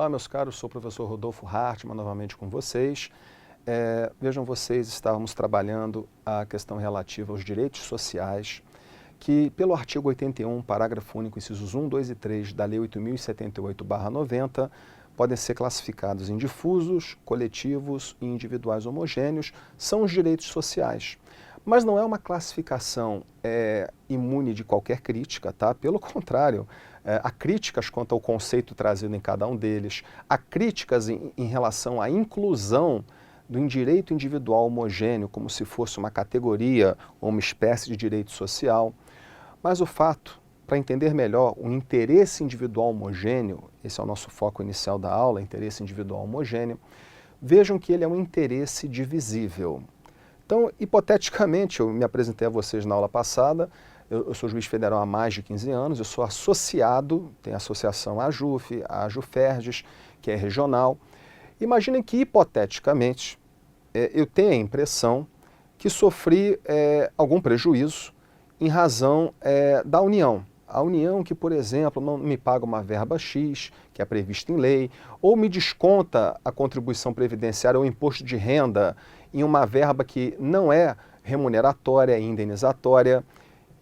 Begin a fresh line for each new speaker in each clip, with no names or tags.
Olá, meus caros, sou o professor Rodolfo Hartmann, novamente com vocês. Vejam vocês, estávamos trabalhando a questão relativa aos direitos sociais, que pelo artigo 81, parágrafo único, incisos 1, 2 e 3 da Lei 8.078/90, podem ser classificados em difusos, coletivos e individuais homogêneos, são os direitos sociais. Mas não é uma classificação imune de qualquer crítica, tá? Pelo contrário, há críticas quanto ao conceito trazido em cada um deles, há críticas em relação à inclusão do direito individual homogêneo como se fosse uma categoria ou uma espécie de direito social. Mas o fato, para entender melhor o interesse individual homogêneo, esse é o nosso foco inicial da aula, interesse individual homogêneo, vejam que ele é um interesse divisível. Então, hipoteticamente, eu me apresentei a vocês na aula passada, eu sou juiz federal há mais de 15 anos, eu sou associado, tem associação à AJUF, à AJUFERJS, que é regional. Imaginem que, hipoteticamente, eu tenha a impressão que sofri algum prejuízo em razão da União. A União que, por exemplo, não me paga uma verba X, que é prevista em lei, ou me desconta a contribuição previdenciária ou imposto de renda em uma verba que não é remuneratória, é indenizatória.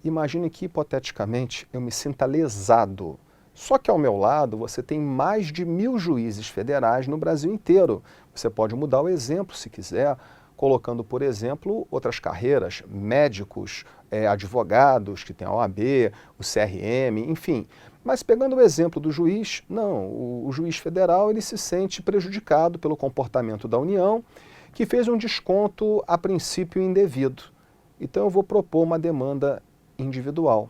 Imagine que, hipoteticamente, eu me sinta lesado. Só que ao meu lado você tem mais de 1000 juízes federais no Brasil inteiro. Você pode mudar o exemplo se quiser, colocando, por exemplo, outras carreiras, médicos, advogados, que tem a OAB, o CRM, enfim. Mas pegando o exemplo do juiz, não, o juiz federal ele se sente prejudicado pelo comportamento da União, que fez um desconto a princípio indevido. Então eu vou propor uma demanda individual.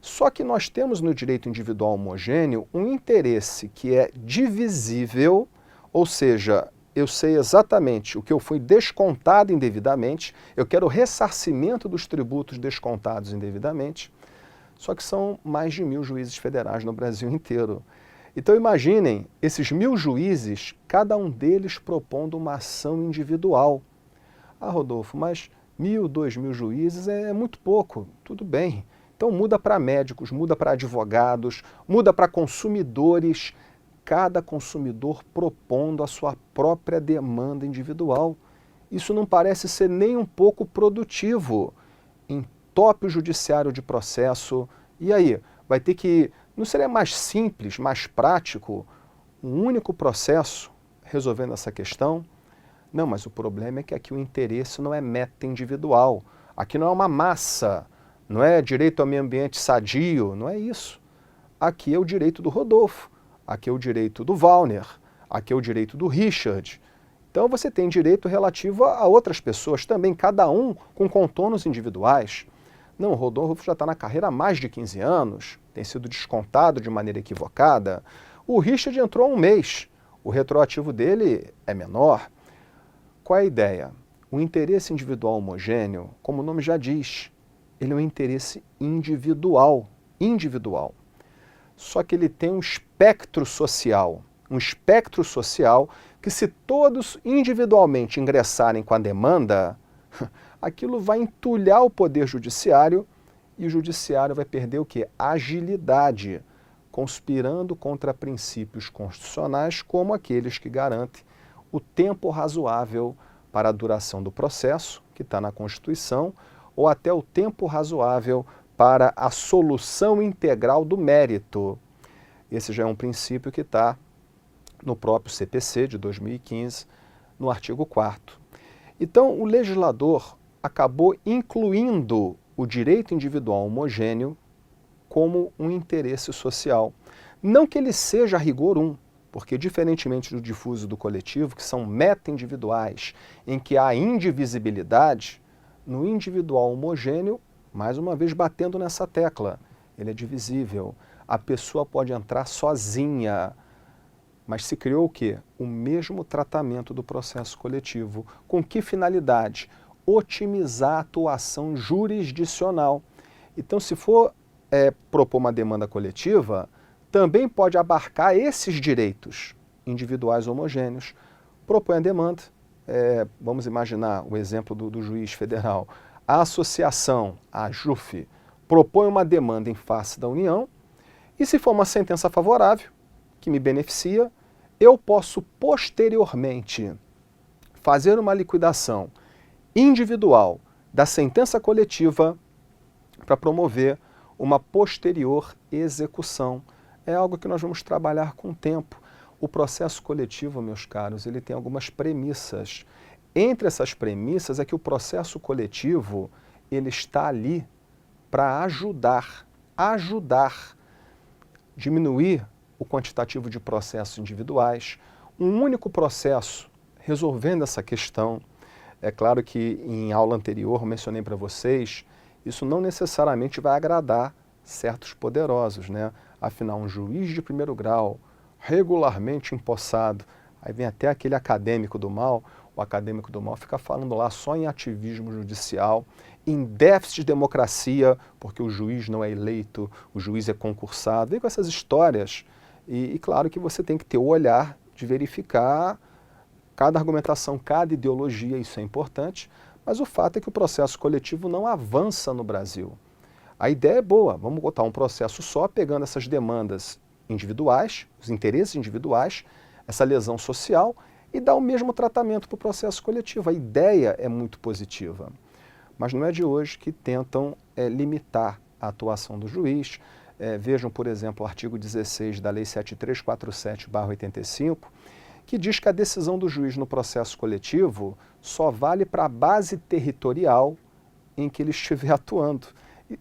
Só que nós temos no direito individual homogêneo um interesse que é divisível, ou seja, eu sei exatamente o que eu fui descontado indevidamente, eu quero o ressarcimento dos tributos descontados indevidamente, só que são mais de 1000 juízes federais no Brasil inteiro. Então imaginem, esses 1000 juízes, cada um deles propondo uma ação individual. Ah, Rodolfo, mas 1000, 2000 juízes é muito pouco. Tudo bem. Então muda para médicos, muda para advogados, muda para consumidores, cada consumidor propondo a sua própria demanda individual. Isso não parece ser nem um pouco produtivo. Entope o judiciário de processo. E aí, vai ter que... Não seria mais simples, mais prático, um único processo resolvendo essa questão? Não, mas o problema é que aqui o interesse não é meta individual. Aqui não é uma massa, não é direito ao meio ambiente sadio, não é isso. Aqui é o direito do Rodolfo, aqui é o direito do Wallner, aqui é o direito do Richard. Então você tem direito relativo a outras pessoas também, cada um com contornos individuais. Não, o Rodolfo já está na carreira há mais de 15 anos, tem sido descontado de maneira equivocada. O Richard entrou há um mês, o retroativo dele é menor. Qual é a ideia? O interesse individual homogêneo, como o nome já diz, ele é um interesse individual, Só que ele tem um espectro social que se todos individualmente ingressarem com a demanda, aquilo vai entulhar o poder judiciário e o judiciário vai perder o quê? Agilidade, conspirando contra princípios constitucionais como aqueles que garantem o tempo razoável para a duração do processo, que está na Constituição, ou até o tempo razoável para a solução integral do mérito. Esse já é um princípio que está no próprio CPC de 2015, no artigo 4º. Então, o legislador acabou incluindo o direito individual homogêneo como um interesse social. Não que ele seja a rigor porque diferentemente do difuso e do coletivo, que são meta-individuais, em que há indivisibilidade, no individual homogêneo, mais uma vez batendo nessa tecla, ele é divisível. A pessoa pode entrar sozinha, mas se criou o quê? O mesmo tratamento do processo coletivo. Com que finalidade? Otimizar a atuação jurisdicional. Então, se for propor uma demanda coletiva, também pode abarcar esses direitos individuais homogêneos. Propõe a demanda, vamos imaginar o exemplo do juiz federal. A associação, a AJUF, propõe uma demanda em face da União e se for uma sentença favorável, que me beneficia, eu posso posteriormente fazer uma liquidação individual da sentença coletiva para promover uma posterior execução. É algo que nós vamos trabalhar com o tempo. O processo coletivo, meus caros, ele tem algumas premissas. Entre essas premissas é que o processo coletivo ele está ali para ajudar, diminuir o quantitativo de processos individuais. Um único processo resolvendo essa questão. É claro que em aula anterior eu mencionei para vocês, isso não necessariamente vai agradar certos poderosos, né? Afinal, um juiz de primeiro grau, regularmente empossado, aí vem até aquele acadêmico do mal, o acadêmico do mal fica falando lá só em ativismo judicial, em déficit de democracia, porque o juiz não é eleito, o juiz é concursado, vem com essas histórias. E claro que você tem que ter o olhar de verificar cada argumentação, cada ideologia, isso é importante, mas o fato é que o processo coletivo não avança no Brasil. A ideia é boa, vamos botar um processo só, pegando essas demandas individuais, os interesses individuais, essa lesão social, e dar o mesmo tratamento para o processo coletivo. A ideia é muito positiva, mas não é de hoje que tentam limitar a atuação do juiz. Vejam, por exemplo, o artigo 16 da Lei 7347/85, que diz que a decisão do juiz no processo coletivo só vale para a base territorial em que ele estiver atuando.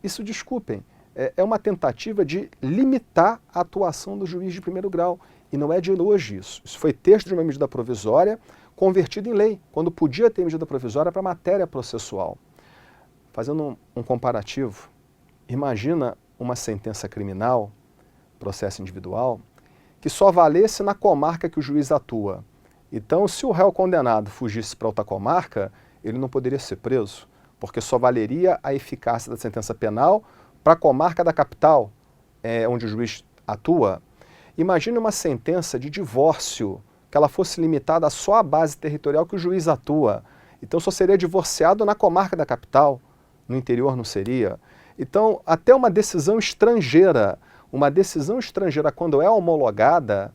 Isso, desculpem, é uma tentativa de limitar a atuação do juiz de primeiro grau. E não é de hoje isso. Isso foi texto de uma medida provisória convertido em lei, quando podia ter medida provisória para matéria processual. Fazendo um comparativo, imagina uma sentença criminal, processo individual, que só valesse na comarca que o juiz atua. Então, se o réu condenado fugisse para outra comarca, ele não poderia ser preso, porque só valeria a eficácia da sentença penal para a comarca da capital, onde o juiz atua. Imagine uma sentença de divórcio, que ela fosse limitada só à base territorial que o juiz atua. Então, só seria divorciado na comarca da capital, no interior não seria. Então, até uma decisão estrangeira, quando é homologada,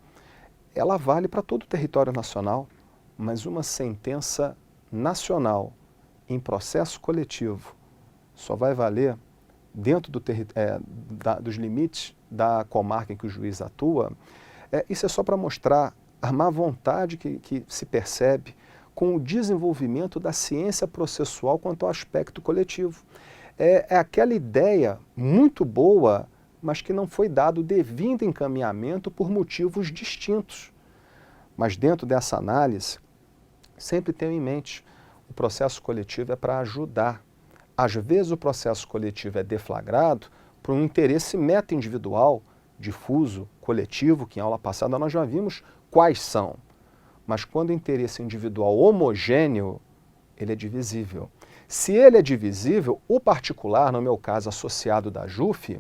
ela vale para todo o território nacional, mas uma sentença nacional em processo coletivo só vai valer dentro dos limites da comarca em que o juiz atua. Isso é só para mostrar a má vontade que se percebe com o desenvolvimento da ciência processual quanto ao aspecto coletivo. É aquela ideia muito boa, mas que não foi dado devido encaminhamento por motivos distintos. Mas dentro dessa análise, sempre tenho em mente, o processo coletivo é para ajudar. Às vezes o processo coletivo é deflagrado por um interesse meta-individual, difuso, coletivo, que em aula passada nós já vimos quais são. Mas quando o interesse individual homogêneo, ele é divisível. Se ele é divisível, o particular, no meu caso associado da JUF,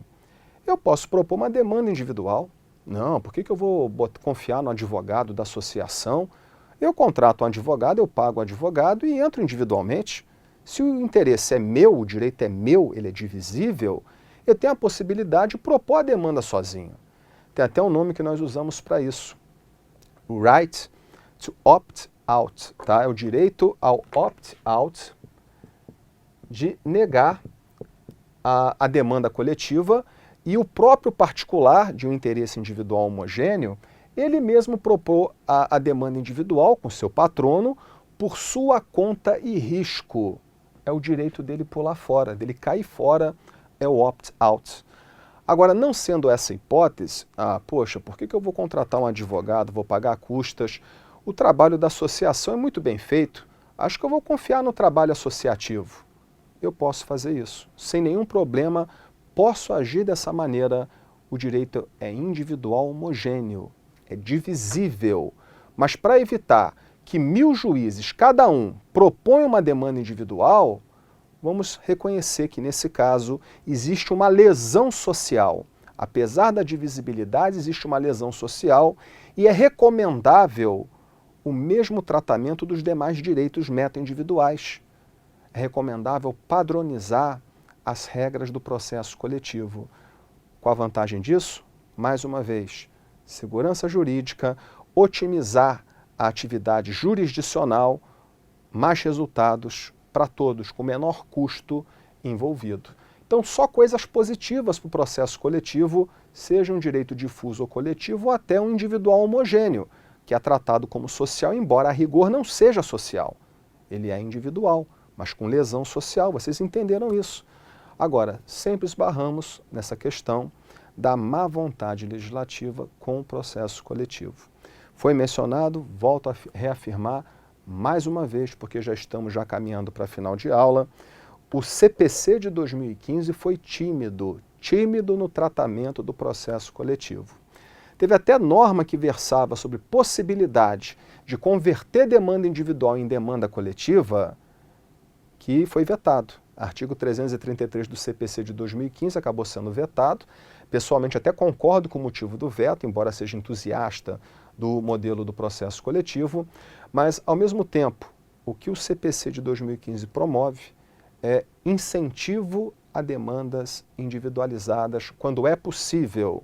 eu posso propor uma demanda individual. Não, por que eu vou confiar no advogado da associação? Eu contrato um advogado, eu pago o advogado e entro individualmente. Se o interesse é meu, o direito é meu, ele é divisível, eu tenho a possibilidade de propor a demanda sozinho. Tem até um nome que nós usamos para isso. O right to opt out, tá? É o direito ao opt-out de negar a demanda coletiva e o próprio particular de um interesse individual homogêneo, ele mesmo propor a demanda individual com seu patrono por sua conta e risco. É o direito dele pular fora, dele cair fora, é o opt-out. Agora, não sendo essa hipótese, poxa, por que eu vou contratar um advogado, vou pagar custas? O trabalho da associação é muito bem feito, acho que eu vou confiar no trabalho associativo. Eu posso fazer isso, sem nenhum problema, posso agir dessa maneira. O direito é individual homogêneo, é divisível, mas para evitar que 1000 juízes, cada um, propõe uma demanda individual, vamos reconhecer que, nesse caso, existe uma lesão social. Apesar da divisibilidade, existe uma lesão social e é recomendável o mesmo tratamento dos demais direitos meta-individuais. É recomendável padronizar as regras do processo coletivo. Qual a vantagem disso? Mais uma vez, segurança jurídica, otimizar a atividade jurisdicional, mais resultados para todos, com menor custo envolvido. Então, só coisas positivas para o processo coletivo, seja um direito difuso ou coletivo, ou até um individual homogêneo, que é tratado como social, embora a rigor não seja social. Ele é individual, mas com lesão social, vocês entenderam isso. Agora, sempre esbarramos nessa questão da má vontade legislativa com o processo coletivo. Foi mencionado, volto a reafirmar mais uma vez, porque já estamos caminhando para a final de aula, o CPC de 2015 foi tímido no tratamento do processo coletivo. Teve até norma que versava sobre possibilidade de converter demanda individual em demanda coletiva, que foi vetado. Artigo 333 do CPC de 2015 acabou sendo vetado. Pessoalmente até concordo com o motivo do veto, embora seja entusiasta do modelo do processo coletivo, mas ao mesmo tempo, o que o CPC de 2015 promove é incentivo a demandas individualizadas quando é possível.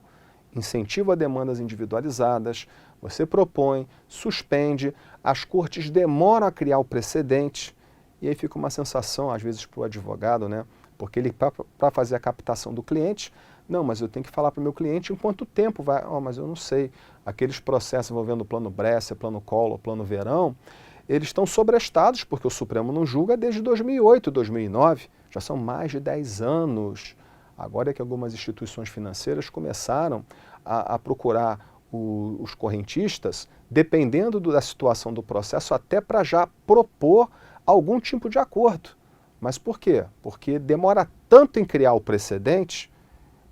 Incentivo a demandas individualizadas, você propõe, suspende, as cortes demoram a criar o precedente, e aí fica uma sensação, às vezes, para o advogado, né? Porque ele, para fazer a captação do cliente, não, mas eu tenho que falar para o meu cliente em quanto tempo vai. Oh, mas eu não sei. Aqueles processos envolvendo o plano Bresser, plano Collor, plano Verão, eles estão sobrestados, porque o Supremo não julga desde 2008, 2009. Já são mais de 10 anos. Agora é que algumas instituições financeiras começaram a procurar os correntistas, dependendo da situação do processo, até para já propor algum tipo de acordo. Mas por quê? Porque demora tanto em criar o precedente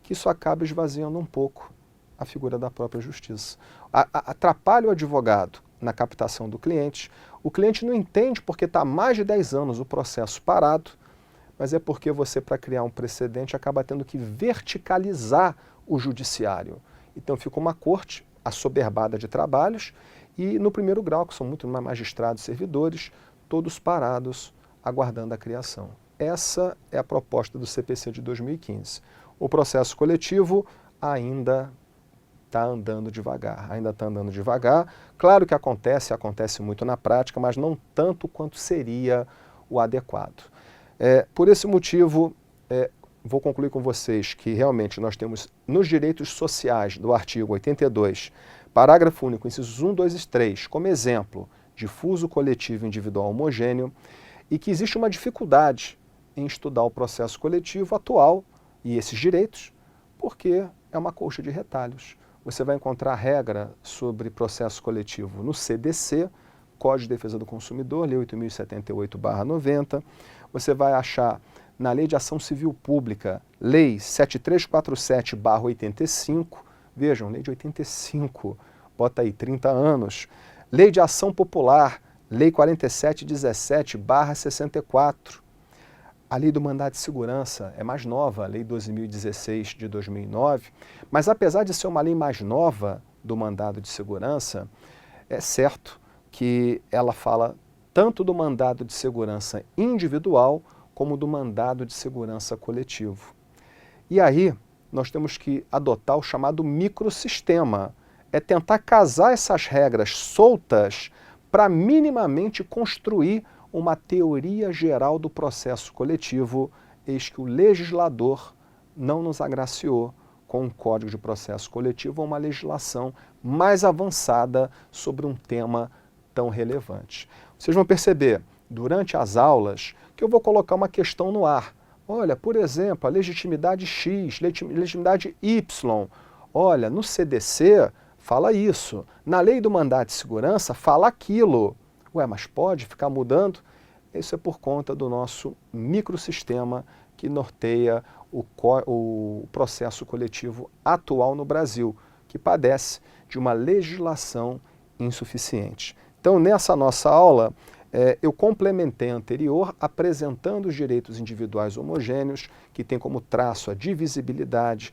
que isso acaba esvaziando um pouco a figura da própria justiça. Atrapalha o advogado na captação do cliente. O cliente não entende porque está há mais de 10 anos o processo parado, mas é porque você, para criar um precedente, acaba tendo que verticalizar o judiciário. Então fica uma corte assoberbada de trabalhos e no primeiro grau, que são muito mais magistrados e servidores, todos parados, aguardando a criação. Essa é a proposta do CPC de 2015. O processo coletivo ainda está andando devagar, Claro que acontece muito na prática, mas não tanto quanto seria o adequado. Por esse motivo, vou concluir com vocês que realmente nós temos nos direitos sociais do artigo 82, parágrafo único, incisos 1, 2 e 3, como exemplo, difuso, coletivo, individual, homogêneo, e que existe uma dificuldade em estudar o processo coletivo atual e esses direitos, porque é uma colcha de retalhos. Você vai encontrar regra sobre processo coletivo no CDC, Código de Defesa do Consumidor, Lei 8.078/90. Você vai achar na Lei de Ação Civil Pública, Lei 7347/85. Vejam, Lei de 85, bota aí 30 anos. Lei de Ação Popular, Lei 4717/64. A Lei do Mandado de Segurança é mais nova, a Lei 12.016 de 2009, mas apesar de ser uma lei mais nova do mandado de segurança, é certo que ela fala tanto do mandado de segurança individual como do mandado de segurança coletivo. E aí nós temos que adotar o chamado microsistema, é tentar casar essas regras soltas para minimamente construir uma teoria geral do processo coletivo, eis que o legislador não nos agraciou com um Código de Processo Coletivo ou uma legislação mais avançada sobre um tema tão relevante. Vocês vão perceber, durante as aulas, que eu vou colocar uma questão no ar. Olha, por exemplo, a legitimidade X, legitimidade Y. Olha, no CDC fala isso. Na Lei do Mandado de Segurança fala aquilo. Ué, mas pode ficar mudando? Isso é por conta do nosso microsistema que norteia o processo coletivo atual no Brasil, que padece de uma legislação insuficiente. Então, nessa nossa aula, eu complementei a anterior apresentando os direitos individuais homogêneos, que tem como traço a divisibilidade,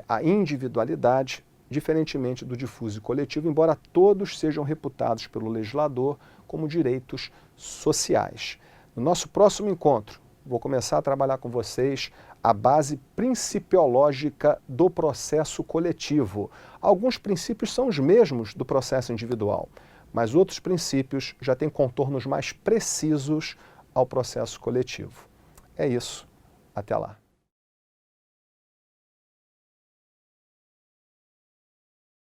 a individualidade, diferentemente do difuso e coletivo, embora todos sejam reputados pelo legislador como direitos sociais. No nosso próximo encontro, vou começar a trabalhar com vocês a base principiológica do processo coletivo. Alguns princípios são os mesmos do processo individual, mas outros princípios já têm contornos mais precisos ao processo coletivo. É isso. Até lá.